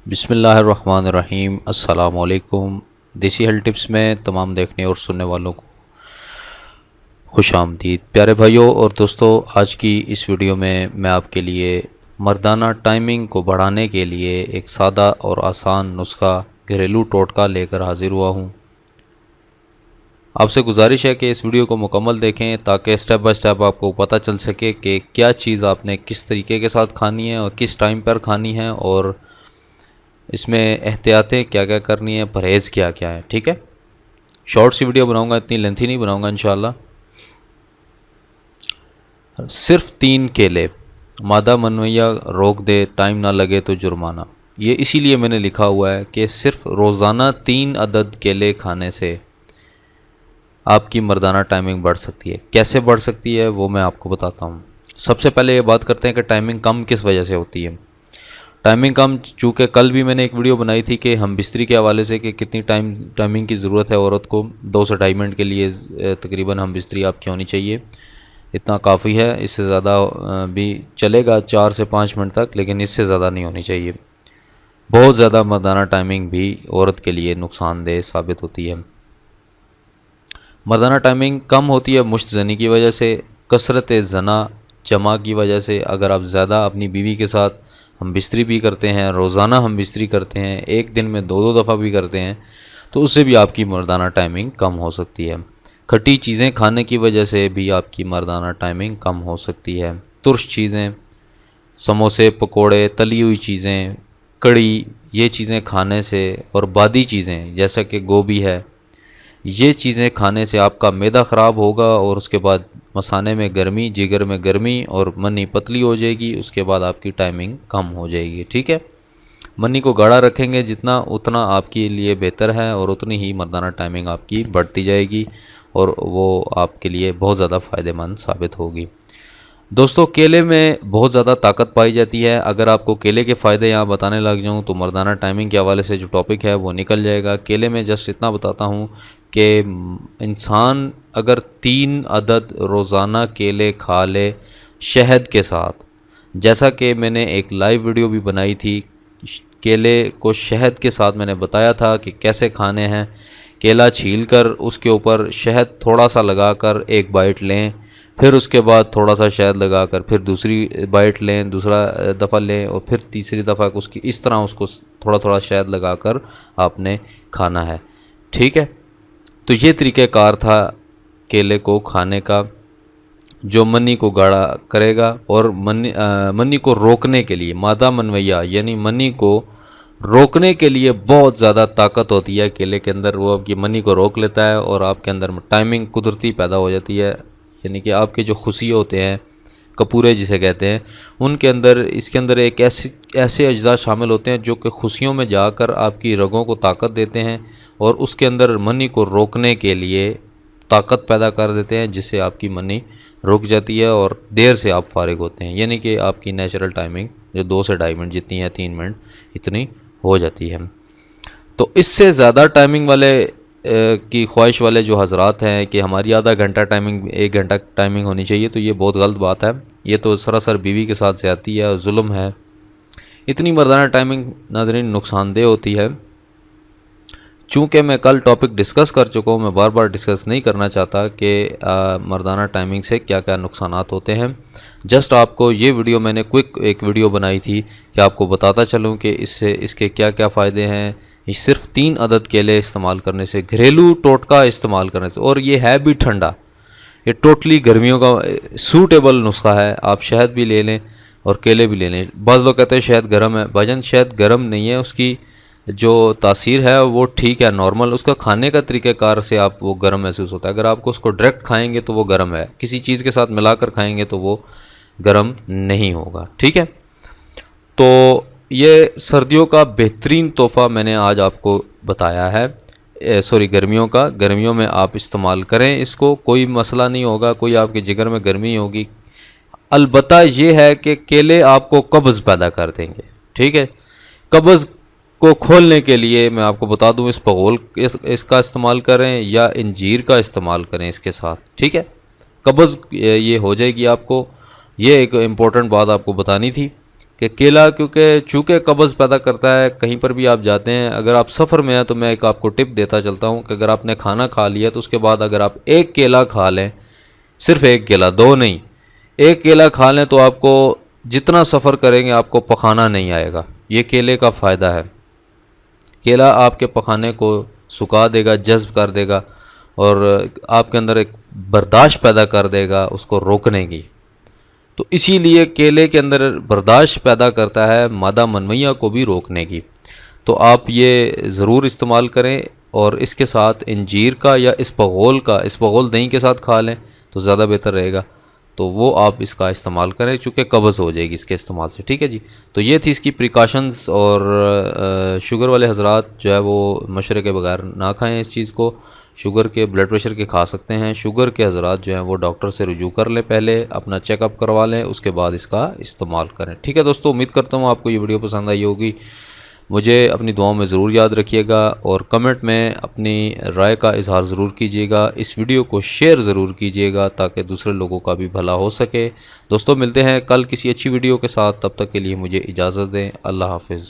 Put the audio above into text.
बिस्मिल्लाहिर्रहमानिर्रहीम। अस्सलाम वालेकुम। देसी हेल्थ टिप्स में तमाम देखने और सुनने वालों को खुश आमदीद। प्यारे भाइयों और दोस्तों, आज की इस वीडियो में मैं आपके लिए मर्दाना टाइमिंग को बढ़ाने के लिए एक सादा और आसान नुस्खा, घरेलू टोटका लेकर हाजिर हुआ हूँ। आपसे गुजारिश है कि इस वीडियो को मुकम्मल देखें ताकि स्टेप बाय स्टेप आपको पता चल सके कि क्या चीज़ आपने किस तरीके के साथ खानी है और किस टाइम पर खानी है, और इसमें एहतियातें क्या क्या करनी है, परहेज़ क्या क्या है। ठीक है, शॉर्ट सी वीडियो बनाऊंगा, इतनी लेंथी नहीं बनाऊंगा इंशाल्लाह। सिर्फ 3 केले, मादा मनवैया रोक दे, टाइम ना लगे तो जुर्माना। ये इसीलिए मैंने लिखा हुआ है कि सिर्फ रोज़ाना 3 अदद केले खाने से आपकी मर्दाना टाइमिंग बढ़ सकती है। कैसे बढ़ सकती है वो मैं आपको बताता हूँ। सबसे पहले ये बात करते हैं कि टाइमिंग कम किस वजह से होती है। टाइमिंग कम, चूँकि कल भी मैंने एक वीडियो बनाई थी कि हम बिस्तरी के हवाले से कि कितनी टाइमिंग की ज़रूरत है औरत को। 2 से 2.5 मिनट के लिए तकरीबन हम बिस्तरी आपकी होनी चाहिए, इतना काफ़ी है। इससे ज़्यादा भी चलेगा 4 से 5 मिनट तक, लेकिन इससे ज़्यादा नहीं होनी चाहिए। बहुत ज़्यादा मर्दाना टाइमिंग भी औरत के लिए नुकसानदेह साबित होती है। मर्दाना टाइमिंग कम होती है मुश्तज़नी की वजह से, कसरत जना जमा की वजह से। अगर आप ज़्यादा अपनी बीवी के साथ हम बिस्तरी भी करते हैं, रोज़ाना हम बिस्तरी करते हैं, एक दिन में 2-2 दफ़ा भी करते हैं, तो उससे भी आपकी मर्दाना टाइमिंग कम हो सकती है। खट्टी चीज़ें खाने की वजह से भी आपकी मर्दाना टाइमिंग कम हो सकती है। तुर्श चीज़ें, समोसे, पकोड़े, तली हुई चीज़ें, कड़ी, ये चीज़ें खाने से, और बादी चीज़ें जैसा कि गोभी है, ये चीज़ें खाने से आपका मैदा ख़राब होगा और उसके बाद मसाने में गर्मी, जिगर में गर्मी, और मनी पतली हो जाएगी। उसके बाद आपकी टाइमिंग कम हो जाएगी। ठीक है, मनी को गाढ़ा रखेंगे जितना, उतना आपके लिए बेहतर है और उतनी ही मर्दाना टाइमिंग आपकी बढ़ती जाएगी और वो आपके लिए बहुत ज़्यादा फ़ायदेमंद साबित होगी। दोस्तों, केले में बहुत ज़्यादा ताकत पाई जाती है। अगर आपको केले के फ़ायदे यहाँ बताने लग जाऊँ तो मर्दाना टाइमिंग के हवाले से जो टॉपिक है वो निकल जाएगा। केले में जस्ट इतना बताता हूँ कि इंसान अगर 3 अदद रोज़ाना केले खा ले शहद के साथ, जैसा कि मैंने एक लाइव वीडियो भी बनाई थी, केले को शहद के साथ मैंने बताया था कि कैसे खाने हैं। केला छील कर उसके ऊपर शहद थोड़ा सा लगाकर एक बाइट लें, फिर उसके बाद थोड़ा सा शहद लगाकर फिर दूसरी बाइट लें, दूसरा दफ़ा लें, और फिर तीसरी दफ़ा उसकी इस तरह उसको थोड़ा थोड़ा शहद लगाकर आपने खाना है। ठीक है, तो ये तरीक़ाकार था केले को खाने का, जो मनी को गाढ़ा करेगा और मनी को रोकने के लिए, मादा मनवैया यानी मनी को रोकने के लिए बहुत ज़्यादा ताकत होती है केले के अंदर। वो आपकी मनी को रोक लेता है और आपके अंदर टाइमिंग कुदरती पैदा हो जाती है। यानी कि आपके जो खुशिये होते हैं, कपूरे जिसे कहते हैं, उनके अंदर, इसके अंदर एक ऐसे अज्जा शामिल होते हैं जो कि खुशियों में जाकर आपकी रगों को ताकत देते हैं और उसके अंदर मनी को रोकने के लिए ताकत पैदा कर देते हैं, जिससे आपकी मनी रुक जाती है और देर से आप फारिग होते हैं। यानी कि आपकी नेचुरल टाइमिंग जो 2 से 2.5 मिनट जितनी है, 3 मिनट इतनी हो जाती है। तो इससे ज़्यादा टाइमिंग वाले की ख्वाहिश वाले जो हजरात हैं कि हमारी आधा घंटा टाइमिंग, 1 घंटा टाइमिंग होनी चाहिए, तो ये बहुत गलत बात है। ये तो सरासर बीवी के साथ ज़्यादती है और जुल्म है। इतनी मर्दाना टाइमिंग नाज़रीन नुकसानदेह होती है। चूँकि मैं कल टॉपिक डिस्कस कर चुका हूँ, मैं बार बार डिस्कस नहीं करना चाहता कि मर्दाना टाइमिंग से क्या क्या नुकसानात होते हैं। जस्ट आपको ये वीडियो, मैंने क्विक एक वीडियो बनाई थी कि आपको बताता चलूँ कि इससे इसके क्या क्या फ़ायदे हैं। ये सिर्फ 3 अदद केले इस्तेमाल करने से, घरेलू टोटका इस्तेमाल करने से, और ये है भी ठंडा, ये टोटली गर्मियों का सूटेबल नुस्खा है। आप शहद भी ले लें और केले भी ले लें। बाज़ लोग कहते हैं शहद गर्म है, भाईजान शहद गर्म नहीं है, उसकी जो तासीर है वो ठीक है, नॉर्मल। उसका खाने का तरीक़ाकार से आप वो गर्म महसूस होता है। अगर आपको उसको डायरेक्ट खाएंगे तो वो गर्म है, किसी चीज़ के साथ मिलाकर खाएंगे तो वो गर्म नहीं होगा। ठीक है, तो ये सर्दियों का बेहतरीन तोहफ़ा मैंने आज आपको बताया है। सॉरी, गर्मियों का। गर्मियों में आप इस्तेमाल करें इसको, कोई मसला नहीं होगा, कोई आपके जिगर में गर्मी होगी। अलबत्ता ये है कि केले आपको कब्ज़ पैदा कर देंगे। ठीक है, कब्ज़ को खोलने के लिए मैं आपको बता दूं, इस पगोल इसका इस्तेमाल करें या इंजीर का इस्तेमाल करें इसके साथ। ठीक है, कब्ज़ ये हो जाएगी आपको। ये एक इम्पोर्टेंट बात आपको बतानी थी कि केला क्योंकि चूँकि कब्ज़ पैदा करता है, कहीं पर भी आप जाते हैं, अगर आप सफ़र में हैं तो मैं एक आपको टिप देता चलता हूँ कि अगर आपने खाना खा लिया तो उसके बाद अगर आप एक केला खा लें, सिर्फ एक केला, दो नहीं, एक केला खा लें तो आपको जितना सफ़र करेंगे आपको पखाना नहीं आएगा। ये केले का फ़ायदा है। केला आपके पखाने को सुखा देगा, जज्ब कर देगा और आपके अंदर एक बर्दाश्त पैदा कर देगा उसको रोकने की। तो इसीलिए केले के अंदर बर्दाश्त पैदा करता है मादा मनमैया को भी रोकने की। तो आप ये ज़रूर इस्तेमाल करें और इसके साथ इंजीर का या इसबगोल दही के साथ खा लें तो ज़्यादा बेहतर रहेगा। तो वो आप इसका इस्तेमाल करें चूँकि कब्ज़ हो जाएगी इसके इस्तेमाल से। ठीक है जी। तो ये थी इसकी प्रिकॉशंस और शुगर वाले हजरात जो है वो मशवरे के बगैर ना खाएं इस चीज़ को। शुगर के, ब्लड प्रेशर के खा सकते हैं। शुगर के हजरात जो हैं वो डॉक्टर से रुजू कर लें, पहले अपना चेकअप करवा लें, उसके बाद इसका इस्तेमाल करें। ठीक है दोस्तों, उम्मीद करता हूँ आपको ये वीडियो पसंद आई होगी। मुझे अपनी दुआओं में ज़रूर याद रखिएगा और कमेंट में अपनी राय का इजहार ज़रूर कीजिएगा। इस वीडियो को शेयर ज़रूर कीजिएगा ताकि दूसरे लोगों का भी भला हो सके। दोस्तों मिलते हैं कल किसी अच्छी वीडियो के साथ, तब तक के लिए मुझे इजाज़त दें। अल्लाह हाफ़िज़।